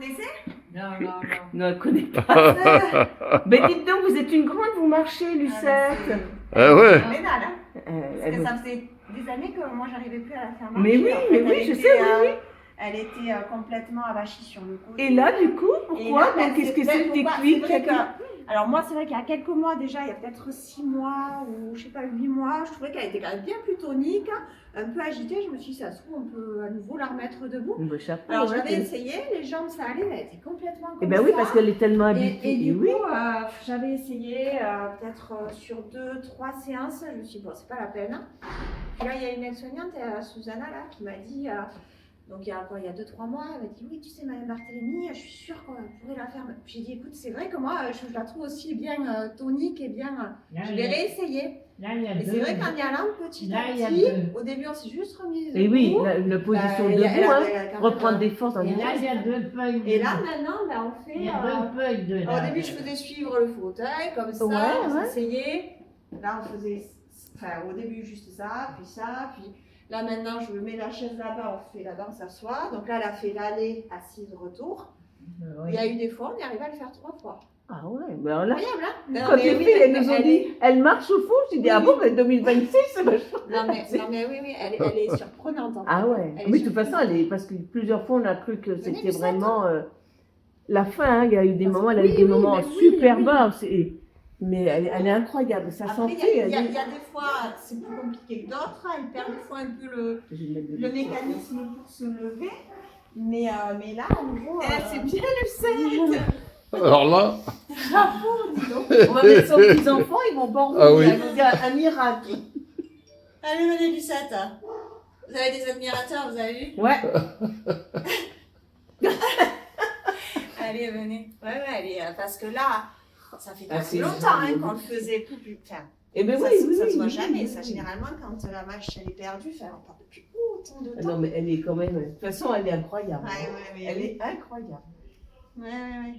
connaissez? Non, non, non. Non, elle connaît pas. Mais dites donc, vous êtes une grande, vous marchez, Lucette. Ah ouais. Phénoménal, hein. Parce Elle que vous- ça faisait des années que moi j'arrivais plus à la faire marcher. Mais oui, En fait, mais oui, elle je était, sais, oui, oui. Elle était complètement avachie sur le côté. Et là, du coup, Et pourquoi là, Donc, qu'est-ce que ben, c'est le pourquoi déclic C'est vrai que- Alors moi, c'est vrai qu'il y a quelques mois déjà, il y a peut-être 6 mois ou je sais pas 8 mois, je trouvais qu'elle était quand même bien plus tonique, un peu agitée. Je me suis dit, ça se trouve, on peut à nouveau la remettre debout. Bah, chapeau, Alors ouais, j'avais c'est- essayé, les jambes ça allait, mais elle était complètement comme Eh ben oui, ça. parce qu'elle est tellement Et habituée. du oui. coup, j'avais essayé peut-être sur 2-3 séances, je me suis dit, bon, c'est pas la peine. Puis là, il y a une aide-soignante, Susanna, là, qui m'a dit, donc il y a 2-3 mois, elle m'a dit, oui, tu sais, Madame Barthélémy, je suis sûre qu'on pourrait la faire. Puis j'ai dit, écoute, c'est vrai que moi, je la trouve aussi bien tonique et bien. Là, Je il y vais a- réessayer. Là, il y a Et deux. c'est vrai qu'en y allant petit Là, à il y a petit, deux. au début, on s'est juste remis. Et oui, debout. la position Bah, debout, elle hein, avait quand même, reprendre des forces dans Et les là, il y a jambes. deux feuilles. Et là, maintenant, ben, on fait. Il y a deux feuilles de Au là. début, je faisais suivre le fauteuil, comme ça, Ouais, on ouais. s'essayait. Là, on faisait, enfin, au début, juste ça, puis là, maintenant, je mets la chaise là-bas, on fait là-bas, on s'assoit. Donc là, elle a fait l'aller, assise, retour. Il y a eu des fois, on est arrivé à le faire 3 fois. Ah ouais, ben alors là, Incroyable, hein? Non, quand mais les oui, filles, elles mais nous ont elle dit, est- elle marche au fond, je dis, ah bon, ben 2026, c'est vachement. Non, mais oui, oui, elle est surprenante. En fait. Ah ouais, Elle est mais de toute façon, surprenante. elle est, parce que plusieurs fois, on a cru que c'était Lucette. vraiment la fin, hein, il y a eu des Parce moments, que elle a eu oui, des oui, moments mais oui, super oui. bas, mais elle est incroyable, sa Après, santé, il y a elle est... des fois, c'est plus compliqué que d'autres. Elle perd des fois un peu Je vais mettre de le l'eau. mécanisme pour se lever. Mais là, à nouveau. C'est bien, Lucette! Alors là, Bravo, dis donc! On va mettre son petits-enfants, ils vont pas en Ah oui. elle nous dit un miracle. Allez, venez, Lucette! Vous avez des admirateurs, vous avez vu? Ouais. Allez, venez. Ouais, allez, parce que là, ça fait Ah, pas c'est si longtemps génial. qu'on le faisait plus. Enfin, Eh ben ça, oui, ça, oui, ça se oui, voit oui, jamais. oui, Ça, oui. généralement, quand la vache elle est perdue, enfin, on parle depuis autant de Ah temps. non, mais elle est quand même, de toute façon, elle est incroyable. Ouais, ouais, ouais. Elle est incroyable. Ouais, ouais, ouais.